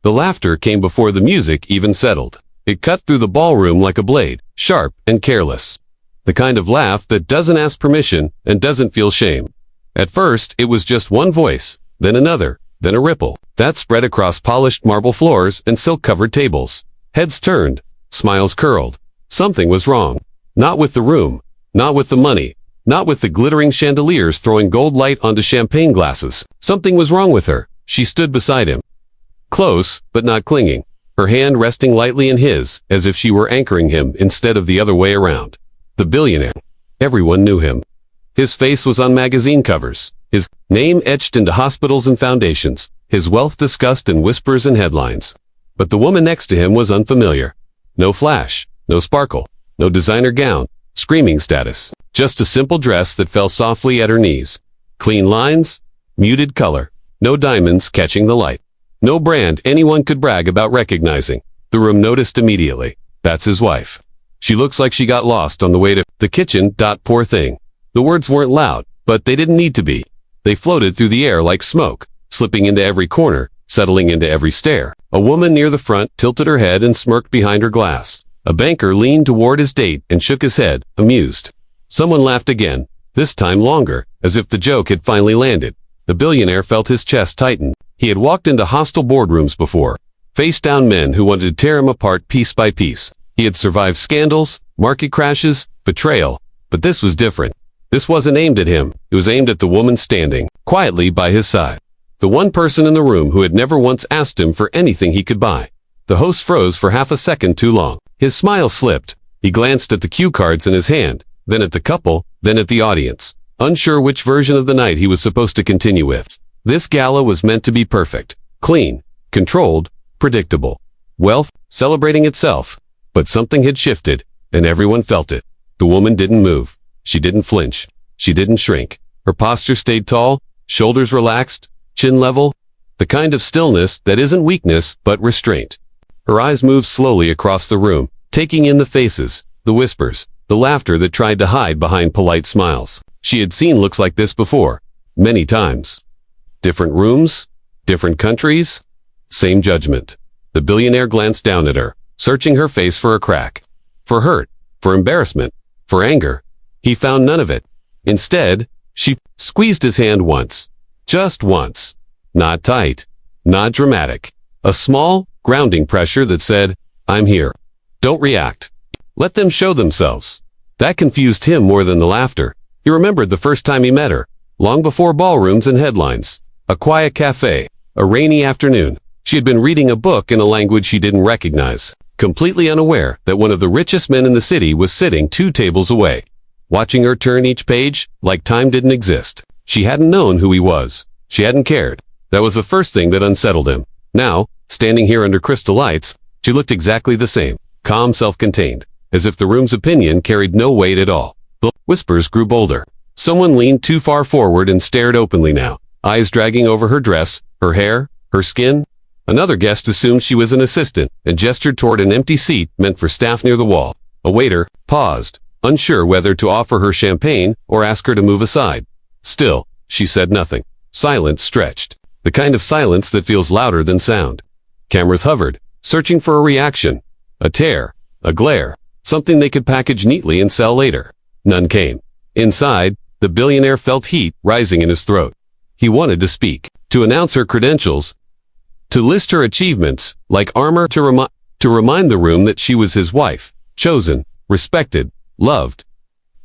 The laughter came before the music even settled. It cut through the ballroom like a blade, sharp and careless. The kind of laugh that doesn't ask permission and doesn't feel shame. At first, it was just one voice, then another, then a ripple. That spread across polished marble floors and silk-covered tables. Heads turned, smiles curled. Something was wrong. Not with the room, not with the money, not with the glittering chandeliers throwing gold light onto champagne glasses. Something was wrong with her. She stood beside him. Close, but not clinging. Her hand resting lightly in his, as if she were anchoring him instead of the other way around. The billionaire. Everyone knew him. His face was on magazine covers, his name etched into hospitals and foundations, his wealth discussed in whispers and headlines. But the woman next to him was unfamiliar. No flash, no sparkle, no designer gown, screaming status. Just a simple dress that fell softly at her knees. Clean lines, muted color, no diamonds catching the light. No brand anyone could brag about recognizing. The room noticed immediately. That's his wife. She looks like she got lost on the way to the kitchen. Poor thing. The words weren't loud, but they didn't need to be. They floated through the air like smoke, slipping into every corner, settling into every stare. A woman near the front tilted her head and smirked behind her glass. A banker leaned toward his date and shook his head, amused. Someone laughed again, this time longer, as if the joke had finally landed. The billionaire felt his chest tighten. He had walked into hostile boardrooms before, faced down men who wanted to tear him apart piece by piece. He had survived scandals, market crashes, betrayal, but this was different. This wasn't aimed at him. It was aimed at the woman standing quietly by his side. The one person in the room who had never once asked him for anything he could buy. The host froze for half a second too long. His smile slipped. He glanced at the cue cards in his hand, then at the couple, then at the audience, unsure which version of the night he was supposed to continue with. This gala was meant to be perfect, clean, controlled, predictable. Wealth, celebrating itself. But something had shifted, and everyone felt it. The woman didn't move. She didn't flinch. She didn't shrink. Her posture stayed tall, shoulders relaxed, chin level, the kind of stillness that isn't weakness but restraint. Her eyes moved slowly across the room, taking in the faces, the whispers, the laughter that tried to hide behind polite smiles. She had seen looks like this before, many times. Different rooms, different countries, same judgment. The billionaire glanced down at her, searching her face for a crack, for hurt, for embarrassment, for anger. He found none of it. Instead, she squeezed his hand once. Just once. Not tight. Not dramatic. A small, grounding pressure that said, I'm here. Don't react. Let them show themselves. That confused him more than the laughter. He remembered the first time he met her, long before ballrooms and headlines. A quiet cafe. A rainy afternoon. She had been reading a book in a language he didn't recognize, completely unaware that one of the richest men in the city was sitting 2 tables away, watching her turn each page like time didn't exist. She hadn't known who he was. She hadn't cared. That was the first thing that unsettled him. Now, standing here under crystal lights, she looked exactly the same, calm, self-contained, as if the room's opinion carried no weight at all. The whispers grew bolder. Someone leaned too far forward and stared openly now, eyes dragging over her dress, her hair, her skin. Another guest assumed she was an assistant and gestured toward an empty seat meant for staff near the wall. A waiter paused, unsure whether to offer her champagne or ask her to move aside. Still, she said nothing. Silence stretched, the kind of silence that feels louder than sound. Cameras hovered, searching for a reaction, a tear, a glare, something they could package neatly and sell later. None came. Inside, the billionaire felt heat rising in his throat. He wanted to speak, to announce her credentials, to list her achievements, like armor to remind the room that she was his wife, chosen, respected, loved.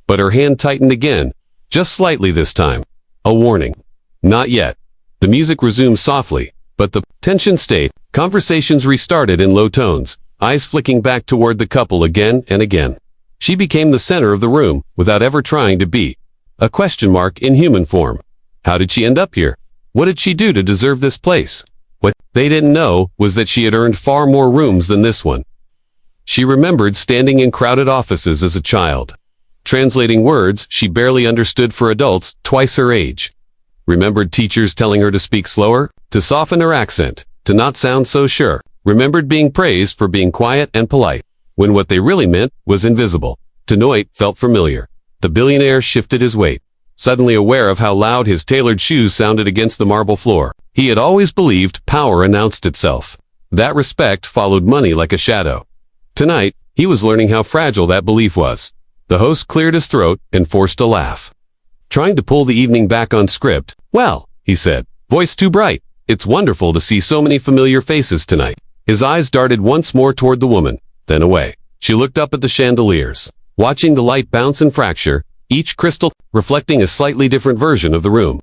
But her hand tightened again, just slightly this time. A warning. Not yet. The music resumed softly, but the tension stayed. Conversations restarted in low tones, eyes flicking back toward the couple again and again. She became the center of the room, without ever trying to be. A question mark in human form. How did she end up here? What did she do to deserve this place? What they didn't know was that she had earned far more rooms than this one. She remembered standing in crowded offices as a child, translating words she barely understood for adults twice her age. Remembered teachers telling her to speak slower, to soften her accent, to not sound so sure. Remembered being praised for being quiet and polite, when what they really meant was invisible. To Noit felt familiar. The billionaire shifted his weight, suddenly aware of how loud his tailored shoes sounded against the marble floor. He had always believed power announced itself. That respect followed money like a shadow. Tonight, he was learning how fragile that belief was. The host cleared his throat and forced a laugh. Trying to pull the evening back on script, "Well," he said, voice too bright, "it's wonderful to see so many familiar faces tonight." His eyes darted once more toward the woman, then away. She looked up at the chandeliers, watching the light bounce and fracture, each crystal reflecting a slightly different version of the room.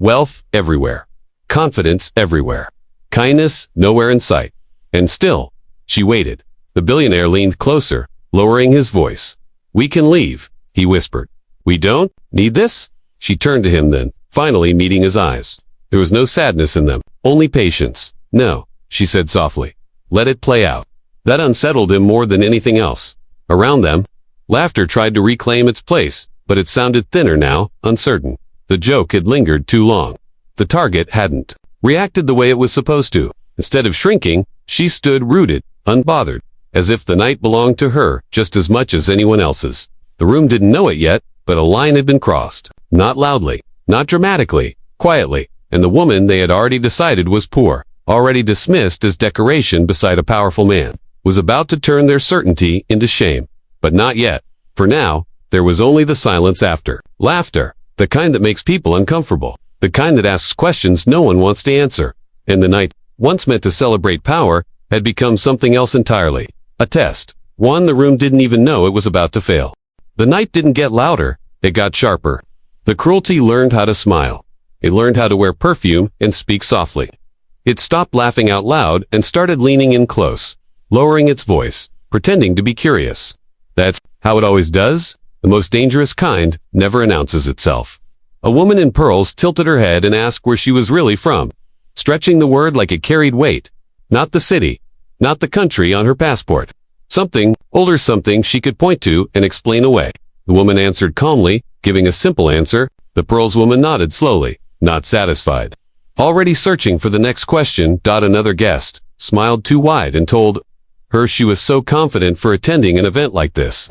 Wealth everywhere. Confidence everywhere. Kindness nowhere in sight. And still, she waited. The billionaire leaned closer, lowering his voice. "We can leave," he whispered. "We don't need this?" She turned to him then, finally meeting his eyes. There was no sadness in them, only patience. "No," she said softly. "Let it play out." That unsettled him more than anything else. Around them, laughter tried to reclaim its place, but it sounded thinner now, uncertain. The joke had lingered too long. The target hadn't reacted the way it was supposed to. Instead of shrinking, she stood rooted, unbothered, as if the night belonged to her just as much as anyone else's. The room didn't know it yet, but a line had been crossed. Not loudly, not dramatically, quietly, and the woman they had already decided was poor, already dismissed as decoration beside a powerful man, was about to turn their certainty into shame. But not yet. For now, there was only the silence after. Laughter, the kind that makes people uncomfortable, the kind that asks questions no one wants to answer. And the night, once meant to celebrate power, had become something else entirely. A test. One the room didn't even know it was about to fail. The night didn't get louder, it got sharper. The cruelty learned how to smile. It learned how to wear perfume and speak softly. It stopped laughing out loud and started leaning in close, lowering its voice, pretending to be curious. That's how it always does. The most dangerous kind never announces itself. A woman in pearls tilted her head and asked where she was really from, stretching the word like it carried weight. Not the city, not the country on her passport. Something, older something she could point to and explain away. The woman answered calmly, giving a simple answer. The pearls woman nodded slowly, not satisfied. Already searching for the next question, another guest smiled too wide and told her she was so confident for attending an event like this.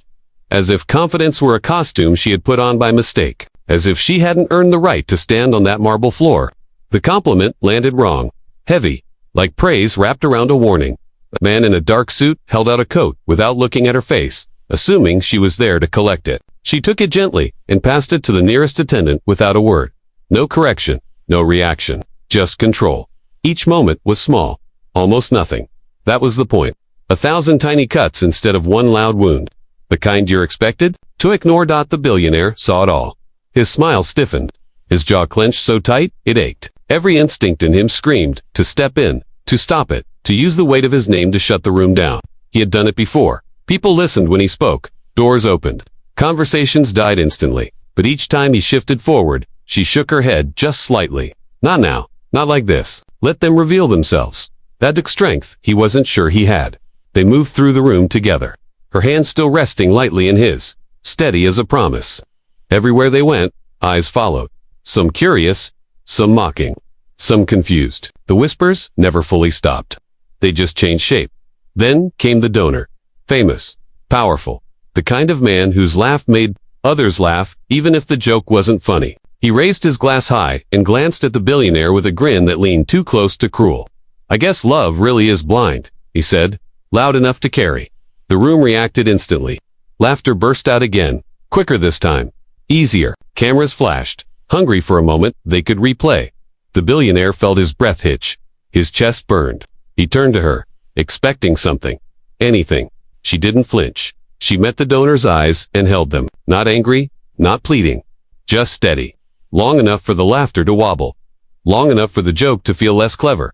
As if confidence were a costume she had put on by mistake. As if she hadn't earned the right to stand on that marble floor. The compliment landed wrong. Heavy, like praise wrapped around a warning. A man in a dark suit held out a coat without looking at her face, assuming she was there to collect it. She took it gently and passed it to the nearest attendant without a word. No correction, no reaction, just control. Each moment was small, almost nothing. That was the point. 1,000 tiny cuts instead of one loud wound. The kind you're expected to ignore. The billionaire saw it all. His smile stiffened. His jaw clenched so tight, it ached. Every instinct in him screamed to step in, to stop it, to use the weight of his name to shut the room down. He had done it before. People listened when he spoke. Doors opened. Conversations died instantly. But each time he shifted forward, she shook her head just slightly. Not now. Not like this. Let them reveal themselves. That took strength he wasn't sure he had. They moved through the room together. Her hand still resting lightly in his, steady as a promise. Everywhere they went, eyes followed. Some curious, some mocking, some confused. The whispers never fully stopped. They just changed shape. Then came the donor. Famous, powerful, the kind of man whose laugh made others laugh, even if the joke wasn't funny. He raised his glass high and glanced at the billionaire with a grin that leaned too close to cruel. "I guess love really is blind," he said, loud enough to carry. The room reacted instantly. Laughter burst out again, quicker this time. Easier. Cameras flashed. Hungry for a moment, they could replay. The billionaire felt his breath hitch. His chest burned. He turned to her, expecting something. Anything. She didn't flinch. She met the donor's eyes and held them. Not angry, not pleading. Just steady. Long enough for the laughter to wobble. Long enough for the joke to feel less clever.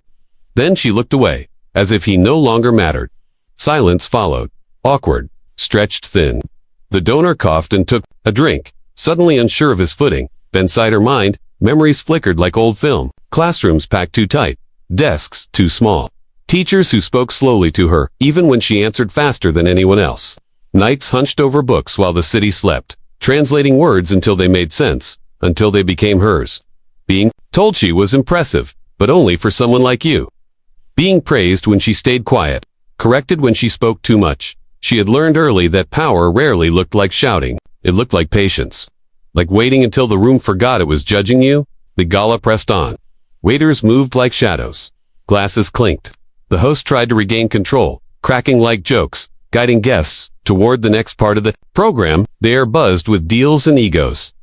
Then she looked away, as if he no longer mattered. Silence followed. Awkward. Stretched thin. The donor coughed and took a drink. Suddenly unsure of his footing, inside her mind, memories flickered like old film. Classrooms packed too tight. Desks too small. Teachers who spoke slowly to her, even when she answered faster than anyone else. Nights hunched over books while the city slept, translating words until they made sense, until they became hers. Being told she was impressive, but only for someone like you. Being praised when she stayed quiet, corrected when she spoke too much. She had learned early that power rarely looked like shouting. It looked like patience. Like waiting until the room forgot it was judging you. The gala pressed on. Waiters moved like shadows. Glasses clinked. The host tried to regain control, cracking like jokes, guiding guests toward the next part of the program. The air buzzed with deals and egos.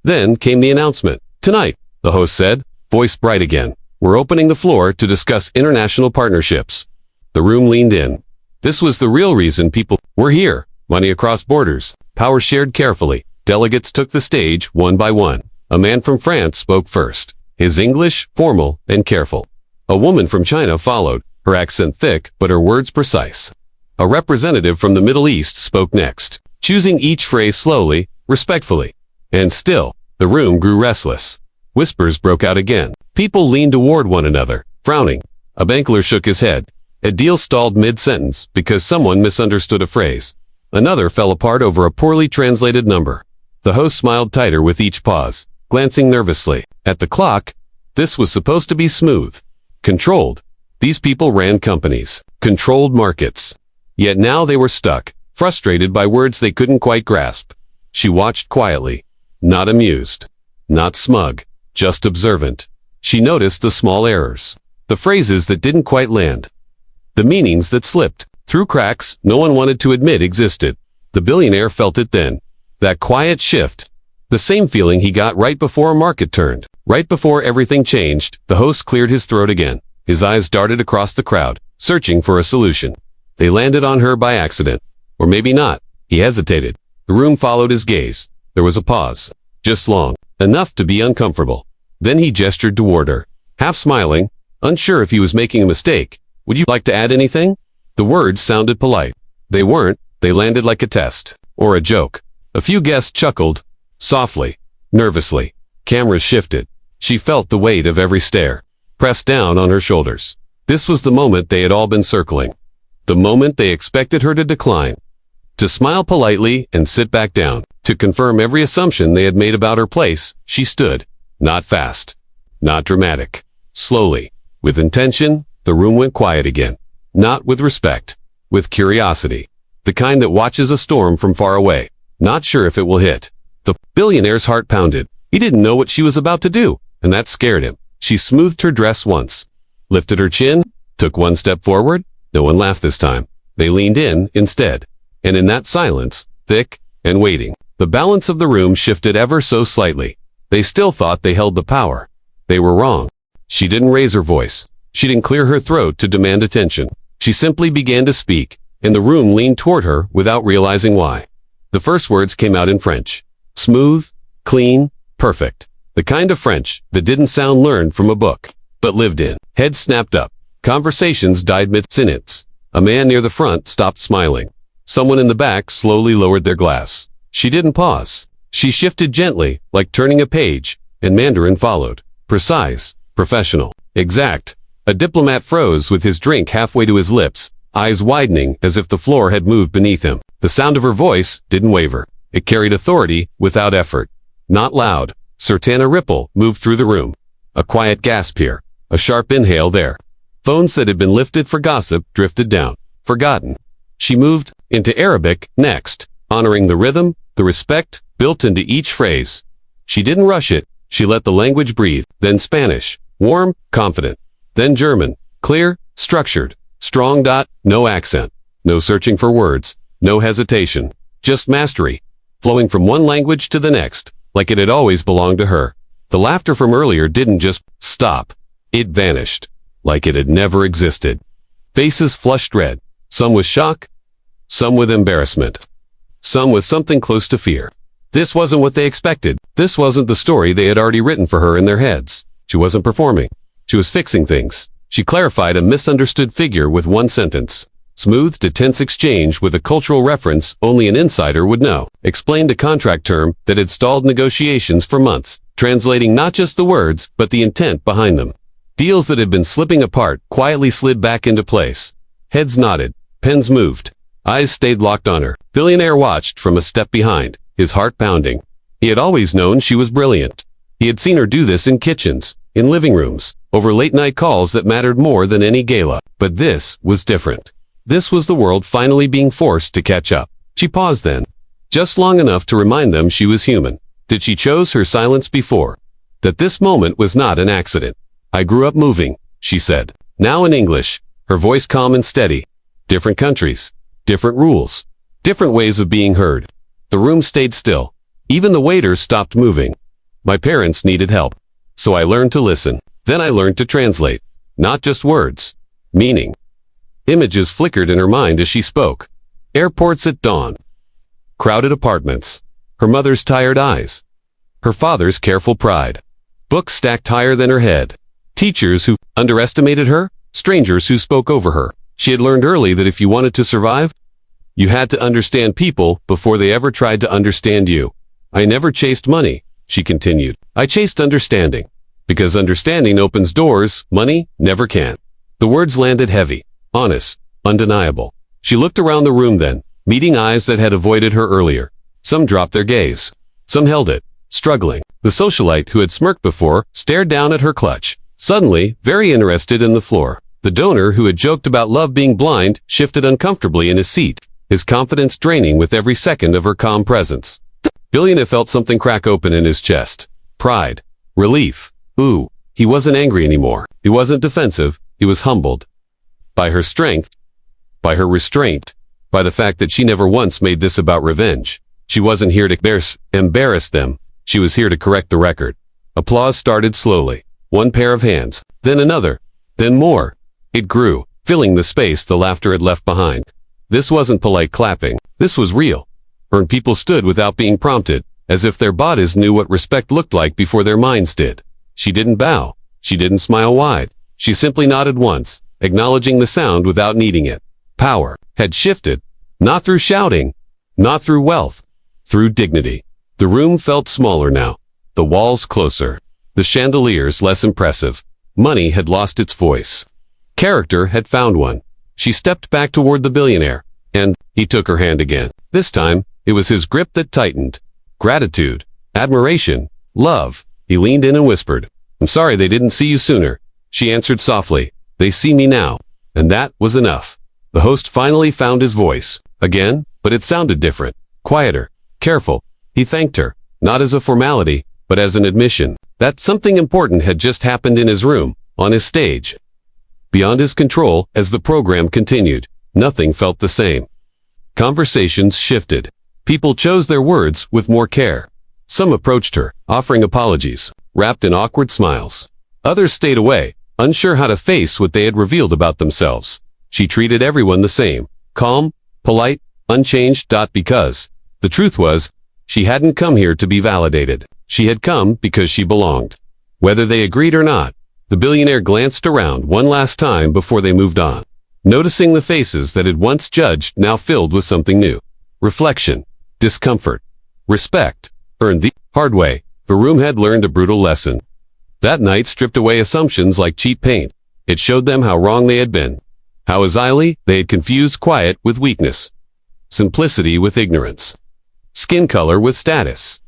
Then came the announcement. "Tonight," the host said, voice bright again, "we're opening the floor to discuss international partnerships." The room leaned in. This was the real reason people were here. Money across borders, power shared carefully. Delegates took the stage one by one. A man from France spoke first, his English formal and careful. A woman from China followed, her accent thick but her words precise. A representative from the Middle East spoke next, choosing each phrase slowly, respectfully. And still, the room grew restless. Whispers broke out again. People leaned toward one another, frowning. A banker shook his head. A deal stalled mid-sentence because someone misunderstood a phrase. Another fell apart over a poorly translated number. The host smiled tighter with each pause, glancing nervously at the clock. This was supposed to be smooth, controlled. These people ran companies, controlled markets. Yet now they were stuck, frustrated by words they couldn't quite grasp. She watched quietly, not amused, not smug, just observant. She noticed the small errors, the phrases that didn't quite land, the meanings that slipped through cracks no one wanted to admit existed. The billionaire felt it then, that quiet shift, the same feeling he got right before a market turned, right before everything changed. The host cleared his throat again. His eyes darted across the crowd, searching for a solution. They landed on her by accident. Or maybe not. He hesitated. The room followed his gaze. There was a pause. Just long, enough to be uncomfortable. Then he gestured toward her, half smiling, unsure if he was making a mistake. "Would you like to add anything?" The words sounded polite. They weren't. They landed like a test, or a joke. A few guests chuckled, softly, nervously. Cameras shifted. She felt the weight of every stare, pressed down on her shoulders. This was the moment they had all been circling. The moment they expected her to decline, to smile politely and sit back down, to confirm every assumption they had made about her place. She stood, not fast, not dramatic, slowly, with intention. The room went quiet again, not with respect, with curiosity, the kind that watches a storm from far away, not sure if it will hit. The billionaire's heart pounded. He didn't know what she was about to do, and that scared him. She smoothed her dress once, lifted her chin, took one step forward. No one laughed this time. They leaned in instead. And in that silence, thick and waiting, the balance of the room shifted ever so slightly. They still thought they held the power. They were wrong. She didn't raise her voice. She didn't clear her throat to demand attention. She simply began to speak, and the room leaned toward her without realizing why. The first words came out in French. Smooth, clean, perfect. The kind of French that didn't sound learned from a book, but lived in. Heads snapped up. Conversations died mid-sentence. A man near the front stopped smiling. Someone in the back slowly lowered their glass. She didn't pause. She shifted gently, like turning a page, and Mandarin followed. Precise, professional, exact. A diplomat froze with his drink halfway to his lips, eyes widening as if the floor had moved beneath him. The sound of her voice didn't waver. It carried authority without effort. Not loud. Certain a ripple moved through the room. A quiet gasp here. A sharp inhale there. Phones that had been lifted for gossip drifted down. Forgotten. She moved into Arabic next, honoring the rhythm, the respect built into each phrase. She didn't rush it. She let the language breathe. Then Spanish. Warm, confident. Then German. Clear, structured. Strong. No accent. No searching for words. No hesitation. Just mastery. Flowing from one language to the next, like it had always belonged to her. The laughter from earlier didn't just stop. It vanished, like it had never existed. Faces flushed red, some with shock, some with embarrassment, some with something close to fear. This wasn't what they expected. This wasn't the story they had already written for her in their heads. She wasn't performing. She was fixing things. She clarified a misunderstood figure with one sentence. Smoothed a tense exchange with a cultural reference only an insider would know. Explained a contract term that had stalled negotiations for months, translating not just the words, but the intent behind them. Deals that had been slipping apart quietly slid back into place. Heads nodded. Pens moved. Eyes stayed locked on her. Billionaire watched from a step behind, his heart pounding. He had always known she was brilliant. He had seen her do this in kitchens, in living rooms, over late-night calls that mattered more than any gala. But this was different. This was the world finally being forced to catch up. She paused then, just long enough to remind them she was human. Did she chose her silence before? That this moment was not an accident. I grew up moving, she said. Now in English, her voice calm and steady. Different countries, different rules, different ways of being heard. The room stayed still. Even the waiters stopped moving. My parents needed help, so I learned to listen. Then I learned to translate. Not just words, meaning. Images flickered in her mind as she spoke. Airports at dawn. Crowded apartments. Her mother's tired eyes. Her father's careful pride. Books stacked higher than her head. Teachers who underestimated her. Strangers who spoke over her. She had learned early that if you wanted to survive, you had to understand people before they ever tried to understand you. I never chased money, she continued. I chased understanding. Because understanding opens doors, money never can. The words landed heavy, honest, undeniable. She looked around the room then, meeting eyes that had avoided her earlier. Some dropped their gaze. Some held it, struggling. The socialite who had smirked before stared down at her clutch, suddenly very interested in the floor. The donor who had joked about love being blind shifted uncomfortably in his seat, his confidence draining with every second of her calm presence. Billionaire felt something crack open in his chest. Pride. Relief. Ooh, he wasn't angry anymore. He wasn't defensive. He was humbled. By her strength. By her restraint. By the fact that she never once made this about revenge. She wasn't here to embarrass them. She was here to correct the record. Applause started slowly. One pair of hands. Then another. Then more. It grew, filling the space the laughter had left behind. This wasn't polite clapping. This was real. And people stood without being prompted, as if their bodies knew what respect looked like before their minds did. She didn't bow. She didn't smile wide. She simply nodded once, acknowledging the sound without needing it. Power had shifted, not through shouting, not through wealth, through dignity. The room felt smaller now, the walls closer, the chandeliers less impressive. Money had lost its voice. Character had found one. She stepped back toward the billionaire, and he took her hand again. This time, it was his grip that tightened. Gratitude, admiration, love. He leaned in and whispered, "I'm sorry they didn't see you sooner." She answered softly, "They see me now." And that was enough. The host finally found his voice. Again, but it sounded different. Quieter, careful. He thanked her, not as a formality, but as an admission, that something important had just happened in his room, on his stage. Beyond his control, as the program continued, nothing felt the same. Conversations shifted. People chose their words with more care. Some approached her, offering apologies, wrapped in awkward smiles. Others stayed away, unsure how to face what they had revealed about themselves. She treated everyone the same, calm, polite, unchanged. Because the truth was, she hadn't come here to be validated. She had come because she belonged. Whether they agreed or not, the billionaire glanced around one last time before they moved on, noticing the faces that had once judged now filled with something new. Reflection, discomfort, respect, earned the hard way. The room had learned a brutal lesson. That night stripped away assumptions like cheap paint. It showed them how wrong they had been. How easily they had confused quiet with weakness, simplicity with ignorance, skin color with status.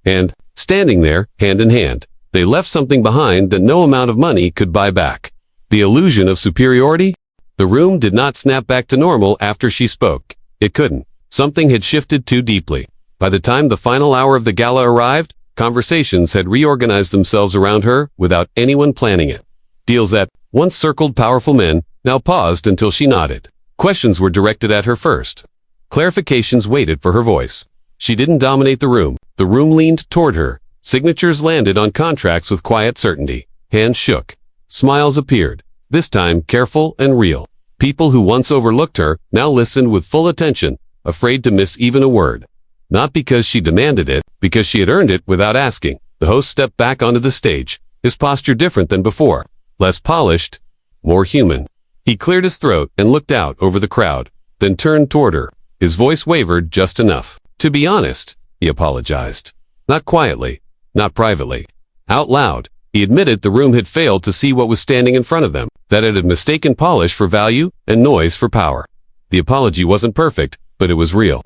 And, standing there, hand in hand, they left something behind that no amount of money could buy back. The illusion of superiority? The room did not snap back to normal after she spoke. It couldn't. Something had shifted too deeply. By the time the final hour of the gala arrived, conversations had reorganized themselves around her without anyone planning it. Deals that once circled powerful men now paused until she nodded. Questions were directed at her first. Clarifications waited for her voice. She didn't dominate the room. The room leaned toward her. Signatures landed on contracts with quiet certainty. Hands shook. Smiles appeared. This time careful and real. People who once overlooked her now listened with full attention, afraid to miss even a word. Not because she demanded it, because she had earned it without asking. The host stepped back onto the stage, his posture different than before. Less polished, more human. He cleared his throat and looked out over the crowd, then turned toward her. His voice wavered just enough. "To be honest," he apologized. Not quietly, not privately. Out loud, he admitted the room had failed to see what was standing in front of them, that it had mistaken polish for value and noise for power. The apology wasn't perfect, but it was real.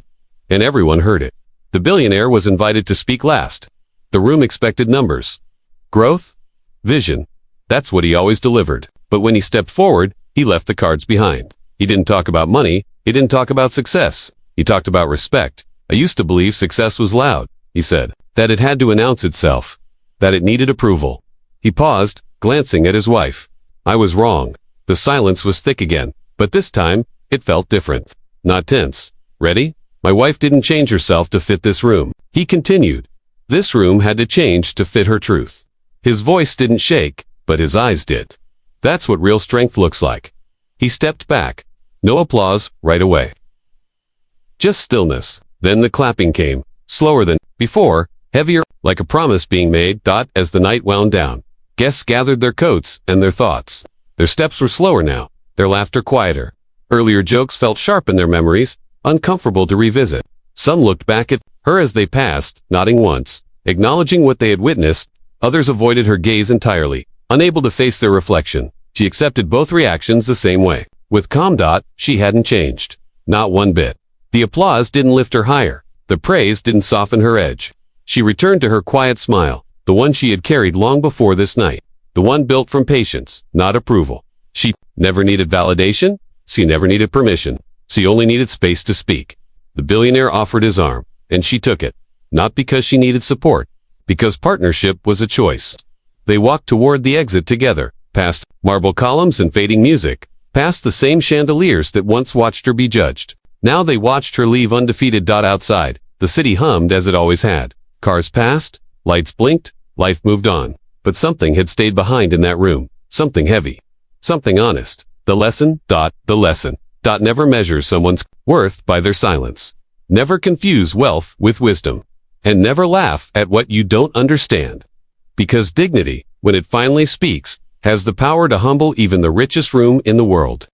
And everyone heard it. The billionaire was invited to speak last. The room expected numbers. Growth? Vision. That's what he always delivered. But when he stepped forward, he left the cards behind. He didn't talk about money. He didn't talk about success. He talked about respect. "I used to believe success was loud," he said, "that it had to announce itself, that it needed approval." He paused, glancing at his wife. "I was wrong. The silence was thick again, but this time, it felt different. Not tense. Ready? My wife didn't change herself to fit this room. He continued. This room had to change to fit her truth. His voice didn't shake, but his eyes did. That's what real strength looks like. He stepped back. No applause right away. Just stillness. Then the clapping came, slower than before, heavier, like a promise being made. As the night wound down, guests gathered their coats and their thoughts. Their steps were slower now, their laughter quieter. Earlier jokes felt sharp in their memories, uncomfortable to revisit. Some looked back at her as they passed, nodding once, acknowledging what they had witnessed. Others avoided her gaze entirely, unable to face their reflection. She accepted both reactions the same way. With calm. She hadn't changed. Not one bit. The applause didn't lift her higher. The praise didn't soften her edge. She returned to her quiet smile, the one she had carried long before this night. The one built from patience, not approval. She never needed validation. She never needed permission. She only needed space to speak. The billionaire offered his arm, and she took it. Not because she needed support, because partnership was a choice. They walked toward the exit together, past marble columns and fading music, past the same chandeliers that once watched her be judged. Now they watched her leave undefeated. Outside, the city hummed as it always had. Cars passed, lights blinked, life moved on. But something had stayed behind in that room. Something heavy. Something honest. The lesson. The lesson. Never measure someone's worth by their silence. Never confuse wealth with wisdom. And never laugh at what you don't understand. Because dignity, when it finally speaks, has the power to humble even the richest room in the world.